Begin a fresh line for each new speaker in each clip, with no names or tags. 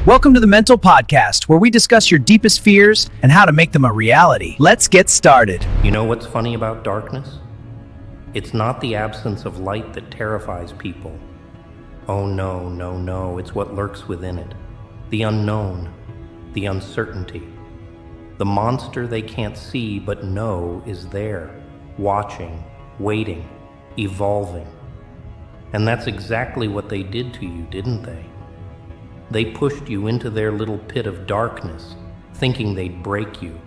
Welcome to the Mental Podcast, where we discuss your deepest fears and how to make them a reality. Let's get started.
You know what's funny about darkness? It's not the absence of light that terrifies people. Oh no, no, no, it's what lurks within it. The unknown, the uncertainty. The monster they can't see but know is there, watching, waiting, evolving. And that's exactly what they did to you, didn't they? They pushed you into their little pit of darkness, thinking they'd break you,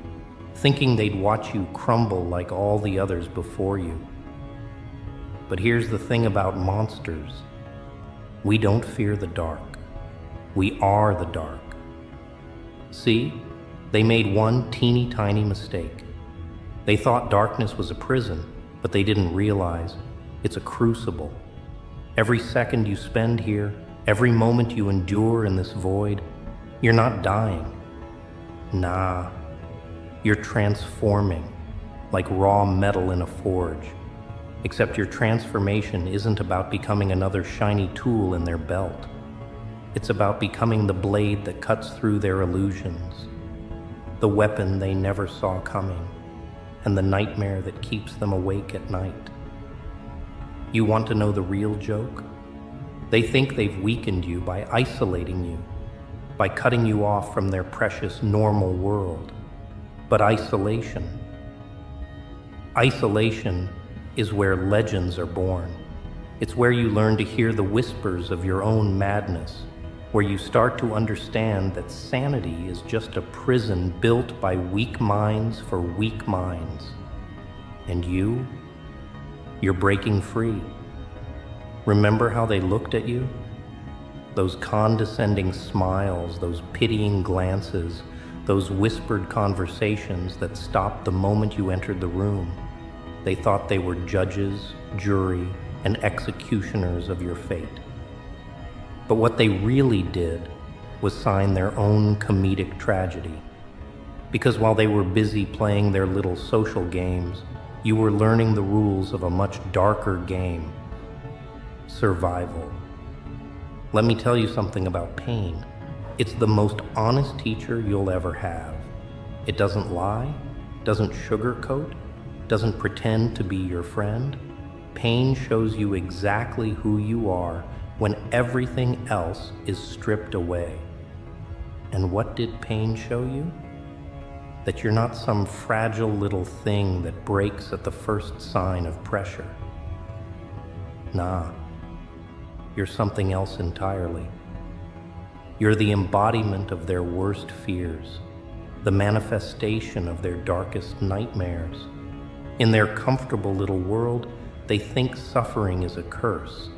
thinking they'd watch you crumble like all the others before you. But here's the thing about monsters. We don't fear the dark. We are the dark. See, they made one teeny tiny mistake. They thought darkness was a prison, but they didn't realize it's a crucible. Every second you spend here, every moment you endure in this void, you're not dying. Nah, you're transforming, like raw metal in a forge. Except your transformation isn't about becoming another shiny tool in their belt. It's about becoming the blade that cuts through their illusions, the weapon they never saw coming, and the nightmare that keeps them awake at night. You want to know the real joke? They think they've weakened you by isolating you, by cutting you off from their precious normal world. But isolation is where legends are born. It's where you learn to hear the whispers of your own madness, where you start to understand that sanity is just a prison built by weak minds for weak minds. And you're breaking free. Remember how they looked at you? Those condescending smiles, those pitying glances, those whispered conversations that stopped the moment you entered the room. They thought they were judges, jury, and executioners of your fate. But what they really did was sign their own comedic tragedy. Because while they were busy playing their little social games, you were learning the rules of a much darker game. Survival. Let me tell you something about pain. It's the most honest teacher you'll ever have. It doesn't lie, doesn't sugarcoat, doesn't pretend to be your friend. Pain shows you exactly who you are when everything else is stripped away. And what did pain show you? That you're not some fragile little thing that breaks at the first sign of pressure. Nah. You're something else entirely. You're the embodiment of their worst fears, the manifestation of their darkest nightmares. In their comfortable little world, they think suffering is a curse.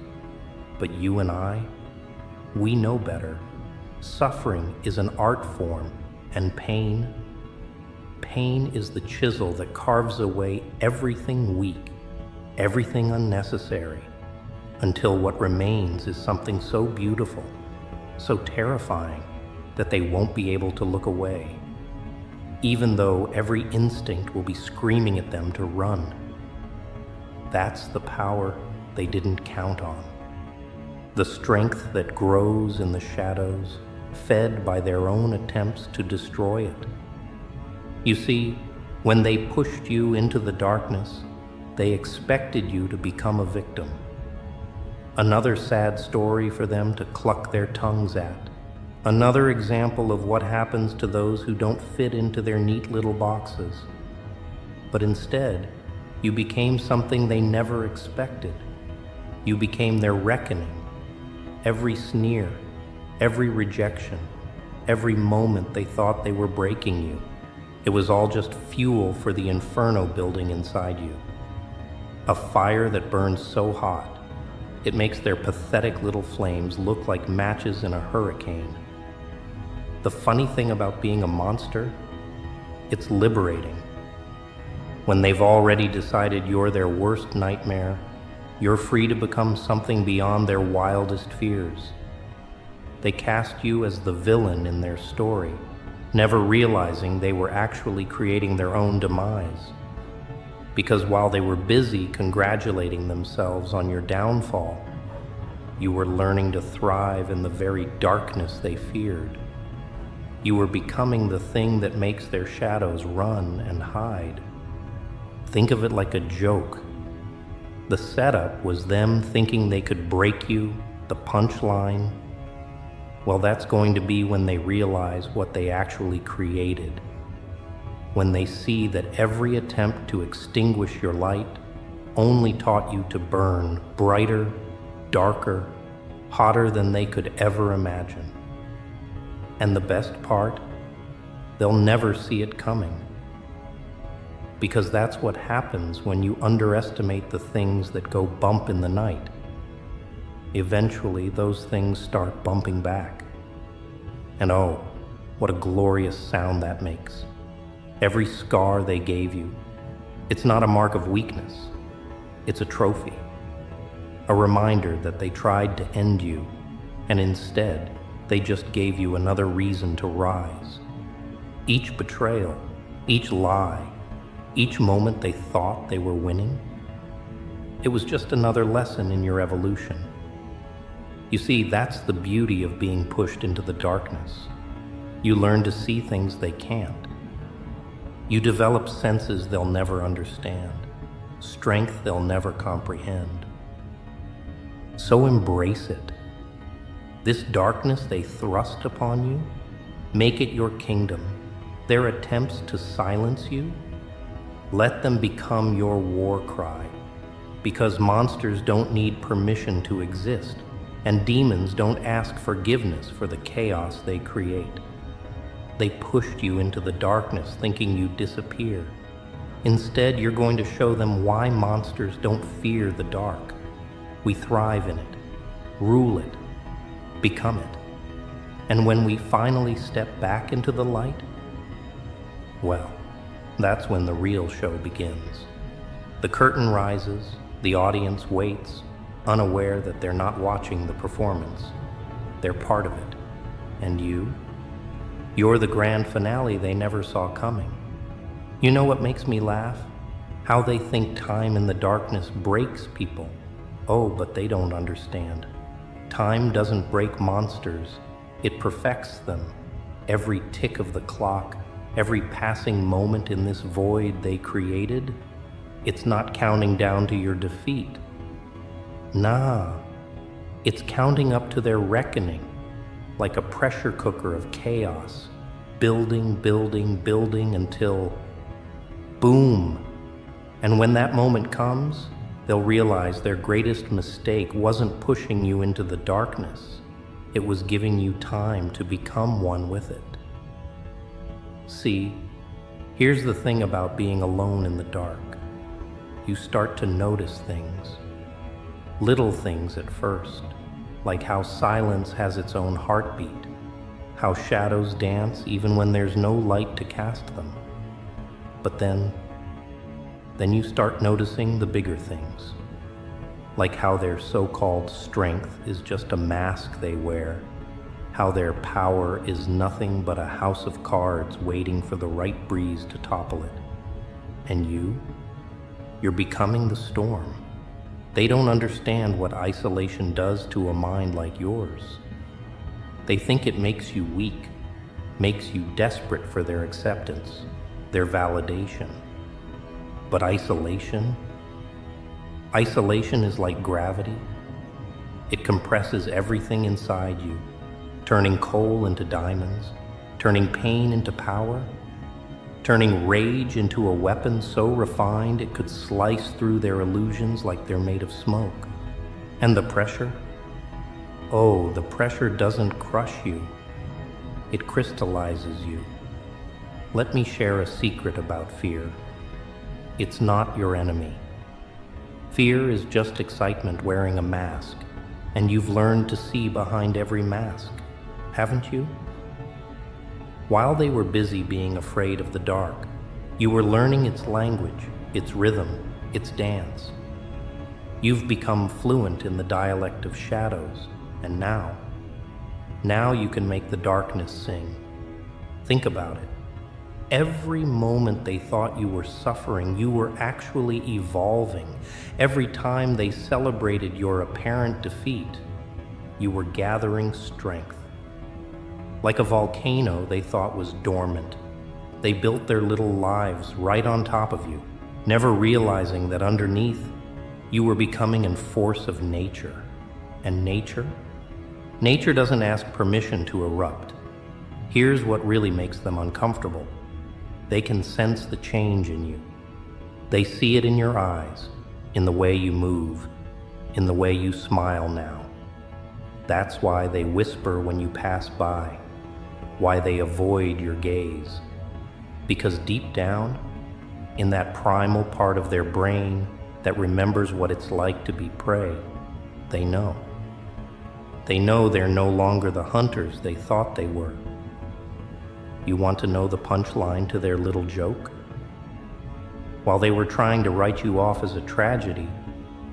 But you and I, we know better. Suffering is an art form, and pain is the chisel that carves away everything weak, everything unnecessary, until what remains is something so beautiful, so terrifying, that they won't be able to look away, even though every instinct will be screaming at them to run. That's the power they didn't count on. The strength that grows in the shadows, fed by their own attempts to destroy it. You see, when they pushed you into the darkness, they expected you to become a victim. Another sad story for them to cluck their tongues at. Another example of what happens to those who don't fit into their neat little boxes. But instead, you became something they never expected. You became their reckoning. Every sneer, every rejection, every moment they thought they were breaking you, it was all just fuel for the inferno building inside you. A fire that burns so hot, it makes their pathetic little flames look like matches in a hurricane. The funny thing about being a monster, it's liberating. When they've already decided you're their worst nightmare, you're free to become something beyond their wildest fears. They cast you as the villain in their story, never realizing they were actually creating their own demise. Because while they were busy congratulating themselves on your downfall, you were learning to thrive in the very darkness they feared. You were becoming the thing that makes their shadows run and hide. Think of it like a joke. The setup was them thinking they could break you, the punchline. Well, that's going to be when they realize what they actually created. When they see that every attempt to extinguish your light only taught you to burn brighter, darker, hotter than they could ever imagine. And the best part, they'll never see it coming. Because that's what happens when you underestimate the things that go bump in the night. Eventually, those things start bumping back. And oh, what a glorious sound that makes. Every scar they gave you, it's not a mark of weakness. It's a trophy. A reminder that they tried to end you, and instead, they just gave you another reason to rise. Each betrayal, each lie, each moment they thought they were winning, it was just another lesson in your evolution. You see, that's the beauty of being pushed into the darkness. You learn to see things they can't. You develop senses they'll never understand, strength they'll never comprehend. So embrace it. This darkness they thrust upon you, make it your kingdom. Their attempts to silence you, let them become your war cry. Because monsters don't need permission to exist, and demons don't ask forgiveness for the chaos they create. They pushed you into the darkness thinking you'd disappear. Instead, you're going to show them why monsters don't fear the dark. We thrive in it, rule it, become it. And when we finally step back into the light, well, that's when the real show begins. The curtain rises, the audience waits, unaware that they're not watching the performance. They're part of it. And you're the grand finale they never saw coming. You know what makes me laugh? How they think time in the darkness breaks people. Oh, but they don't understand. Time doesn't break monsters, it perfects them. Every tick of the clock, every passing moment in this void they created, it's not counting down to your defeat. Nah, it's counting up to their reckoning, like a pressure cooker of chaos, building, building, building until boom. And when that moment comes, they'll realize their greatest mistake wasn't pushing you into the darkness. It was giving you time to become one with it. See, here's the thing about being alone in the dark. You start to notice things. Little things at first, like how silence has its own heartbeat, how shadows dance even when there's no light to cast them. But then you start noticing the bigger things, like how their so-called strength is just a mask they wear, how their power is nothing but a house of cards waiting for the right breeze to topple it. And you're becoming the storm. They don't understand what isolation does to a mind like yours. They think it makes you weak, makes you desperate for their acceptance, their validation. But isolation is like gravity. It compresses everything inside you, turning coal into diamonds, turning pain into power, turning rage into a weapon so refined it could slice through their illusions like they're made of smoke. And the pressure? Oh, the pressure doesn't crush you. It crystallizes you. Let me share a secret about fear. It's not your enemy. Fear is just excitement wearing a mask, and you've learned to see behind every mask, haven't you? While they were busy being afraid of the dark, you were learning its language, its rhythm, its dance. You've become fluent in the dialect of shadows, and now you can make the darkness sing. Think about it. Every moment they thought you were suffering, you were actually evolving. Every time they celebrated your apparent defeat, you were gathering strength. Like a volcano they thought was dormant. They built their little lives right on top of you, never realizing that underneath, you were becoming a force of nature. And nature? Nature doesn't ask permission to erupt. Here's what really makes them uncomfortable. They can sense the change in you. They see it in your eyes, in the way you move, in the way you smile now. That's why they whisper when you pass by, why they avoid your gaze. Because deep down, in that primal part of their brain that remembers what it's like to be prey, they know. They know they're no longer the hunters they thought they were. You want to know the punchline to their little joke? While they were trying to write you off as a tragedy,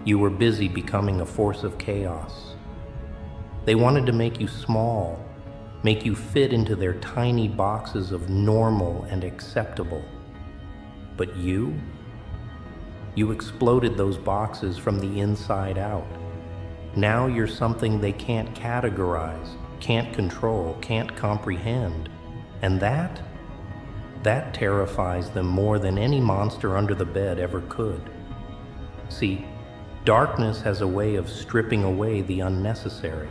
you were busy becoming a force of chaos. They wanted to make you small, make you fit into their tiny boxes of normal and acceptable. But you exploded those boxes from the inside out. Now you're something they can't categorize, can't control, can't comprehend. And that terrifies them more than any monster under the bed ever could. See, darkness has a way of stripping away the unnecessary.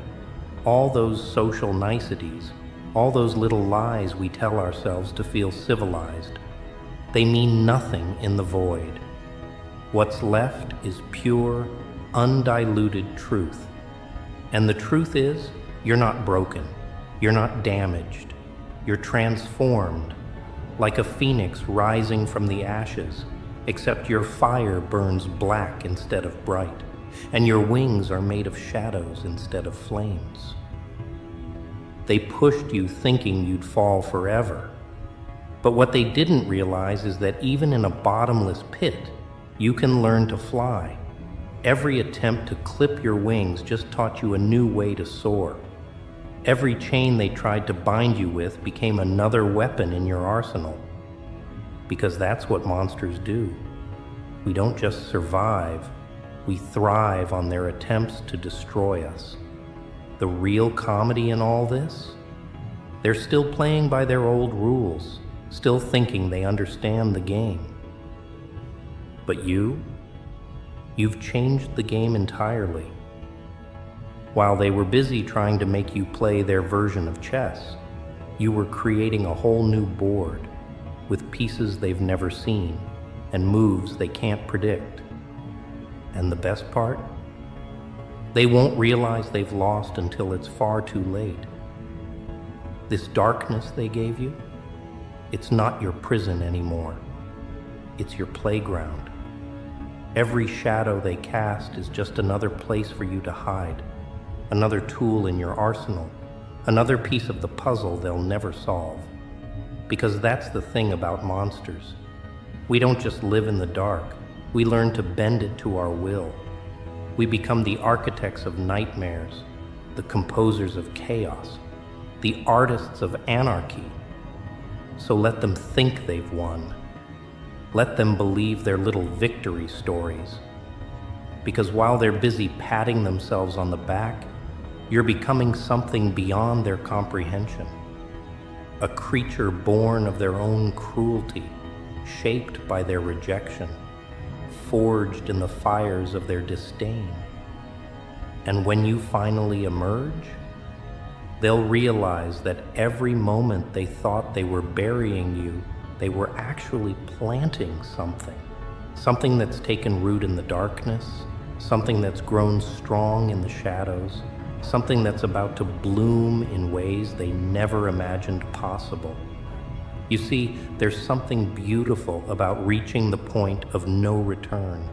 All those social niceties, all those little lies we tell ourselves to feel civilized, they mean nothing in the void. What's left is pure, undiluted truth. And the truth is, you're not broken, you're not damaged, you're transformed, like a phoenix rising from the ashes, except your fire burns black instead of bright, and your wings are made of shadows instead of flames. They pushed you thinking you'd fall forever. But what they didn't realize is that even in a bottomless pit, you can learn to fly. Every attempt to clip your wings just taught you a new way to soar. Every chain they tried to bind you with became another weapon in your arsenal. Because that's what monsters do. We don't just survive, we thrive on their attempts to destroy us. The real comedy in all this? They're still playing by their old rules, still thinking they understand the game. But you've changed the game entirely. While they were busy trying to make you play their version of chess, you were creating a whole new board with pieces they've never seen and moves they can't predict. And the best part? They won't realize they've lost until it's far too late. This darkness they gave you, it's not your prison anymore. It's your playground. Every shadow they cast is just another place for you to hide. Another tool in your arsenal, another piece of the puzzle they'll never solve. Because that's the thing about monsters. We don't just live in the dark, we learn to bend it to our will. We become the architects of nightmares, the composers of chaos, the artists of anarchy. So let them think they've won. Let them believe their little victory stories. Because while they're busy patting themselves on the back, you're becoming something beyond their comprehension. A creature born of their own cruelty, shaped by their rejection, forged in the fires of their disdain. And when you finally emerge, they'll realize that every moment they thought they were burying you, they were actually planting something. Something that's taken root in the darkness, something that's grown strong in the shadows, something that's about to bloom in ways they never imagined possible. You see, there's something beautiful about reaching the point of no return.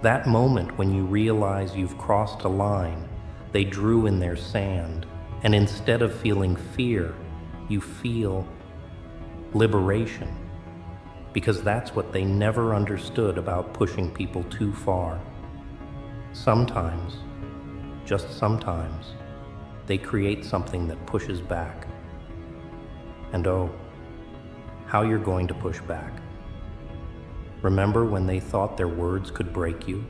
That moment when you realize you've crossed a line they drew in their sand, and instead of feeling fear, you feel liberation. Because that's what they never understood about pushing people too far. Sometimes, just sometimes, they create something that pushes back. And oh, how you're going to push back. Remember when they thought their words could break you?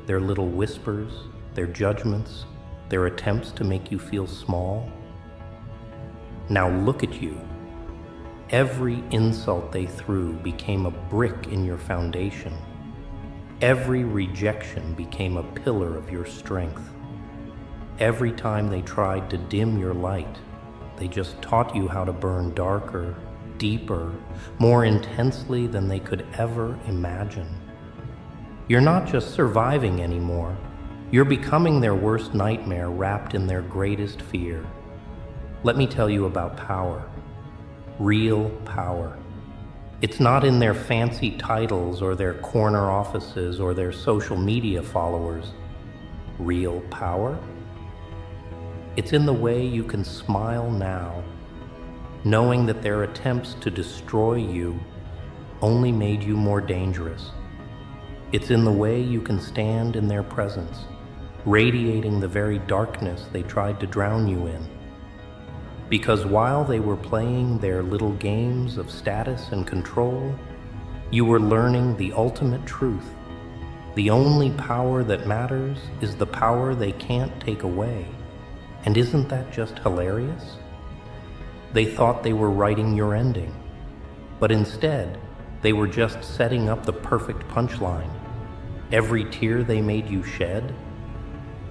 Their little whispers, their judgments, their attempts to make you feel small? Now look at you. Every insult they threw became a brick in your foundation. Every rejection became a pillar of your strength. Every time they tried to dim your light, they just taught you how to burn darker, deeper, more intensely than they could ever imagine. You're not just surviving anymore. You're becoming their worst nightmare wrapped in their greatest fear. Let me tell you about power. Real power. It's not in their fancy titles or their corner offices or their social media followers. Real power? It's in the way you can smile now, knowing that their attempts to destroy you only made you more dangerous. It's in the way you can stand in their presence, radiating the very darkness they tried to drown you in. Because while they were playing their little games of status and control, you were learning the ultimate truth. The only power that matters is the power they can't take away. And isn't that just hilarious? They thought they were writing your ending, but instead, they were just setting up the perfect punchline. Every tear they made you shed,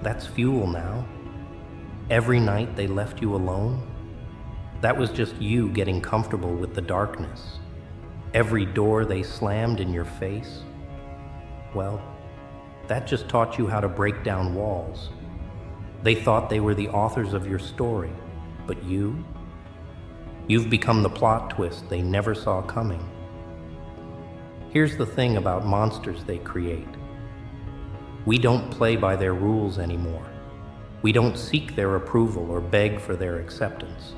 that's fuel now. Every night they left you alone, that was just you getting comfortable with the darkness. Every door they slammed in your face, well, that just taught you how to break down walls. They thought they were the authors of your story, but you've become the plot twist they never saw coming. Here's the thing about monsters they create. We don't play by their rules anymore. We don't seek their approval or beg for their acceptance.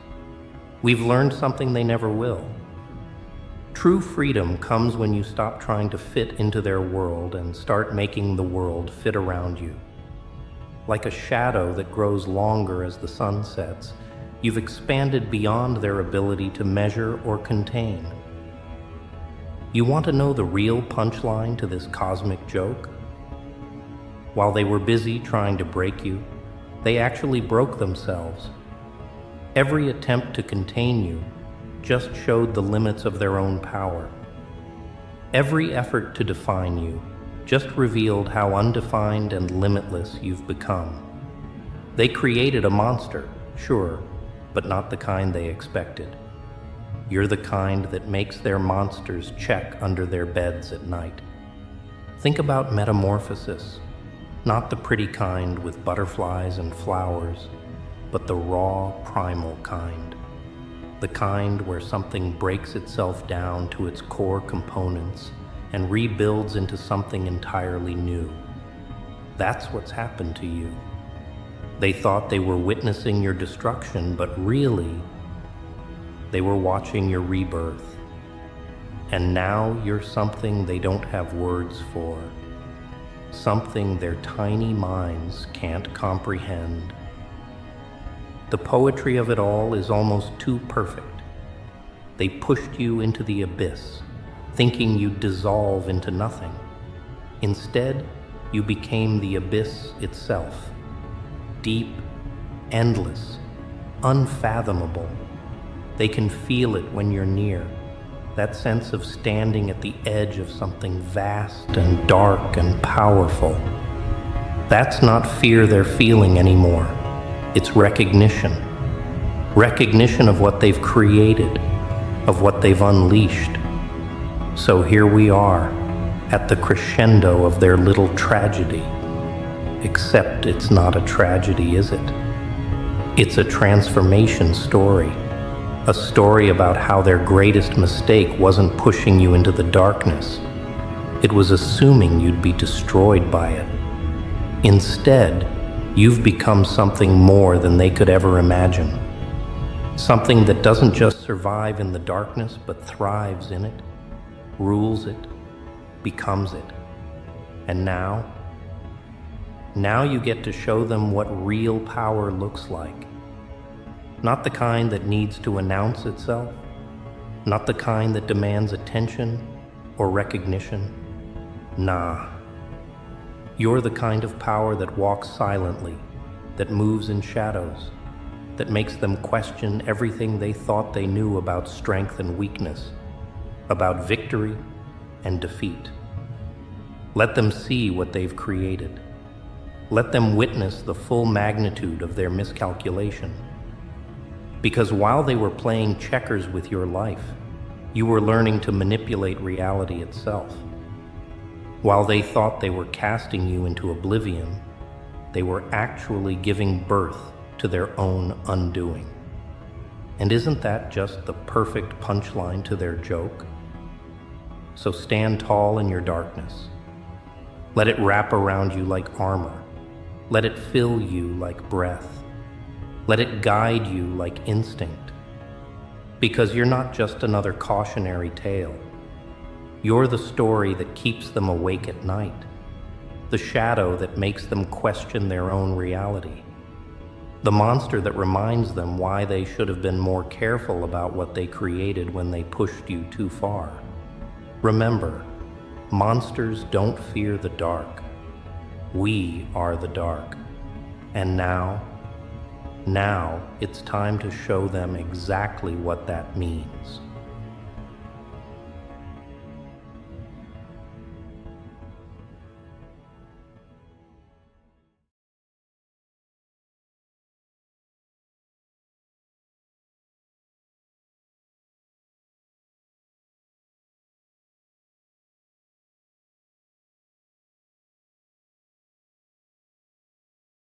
We've learned something they never will. True freedom comes when you stop trying to fit into their world and start making the world fit around you. Like a shadow that grows longer as the sun sets, you've expanded beyond their ability to measure or contain. You want to know the real punchline to this cosmic joke? While they were busy trying to break you, they actually broke themselves. Every attempt to contain you just showed the limits of their own power. Every effort to define you just revealed how undefined and limitless you've become. They created a monster, sure, but not the kind they expected. You're the kind that makes their monsters check under their beds at night. Think about metamorphosis, not the pretty kind with butterflies and flowers, but the raw, primal kind. The kind where something breaks itself down to its core components and rebuilds into something entirely new. That's what's happened to you. They thought they were witnessing your destruction, but really, they were watching your rebirth. And now you're something they don't have words for, something their tiny minds can't comprehend. The poetry of it all is almost too perfect. They pushed you into the abyss, thinking you'd dissolve into nothing. Instead, you became the abyss itself. Deep, endless, unfathomable. They can feel it when you're near. That sense of standing at the edge of something vast and dark and powerful. That's not fear they're feeling anymore. It's recognition. Recognition of what they've created, of what they've unleashed. So here we are, at the crescendo of their little tragedy. Except it's not a tragedy, is it? It's a transformation story. A story about how their greatest mistake wasn't pushing you into the darkness. It was assuming you'd be destroyed by it. Instead, you've become something more than they could ever imagine. Something that doesn't just survive in the darkness, but thrives in it, rules it, becomes it. And now you get to show them what real power looks like. Not the kind that needs to announce itself, not the kind that demands attention or recognition. Nah. You're the kind of power that walks silently, that moves in shadows, that makes them question everything they thought they knew about strength and weakness, about victory and defeat. Let them see what they've created. Let them witness the full magnitude of their miscalculation. Because while they were playing checkers with your life, you were learning to manipulate reality itself. While they thought they were casting you into oblivion, they were actually giving birth to their own undoing. And isn't that just the perfect punchline to their joke? So stand tall in your darkness. Let it wrap around you like armor. Let it fill you like breath. Let it guide you like instinct. Because you're not just another cautionary tale. You're the story that keeps them awake at night, the shadow that makes them question their own reality, the monster that reminds them why they should have been more careful about what they created when they pushed you too far. Remember, monsters don't fear the dark. We are the dark. And now it's time to show them exactly what that means.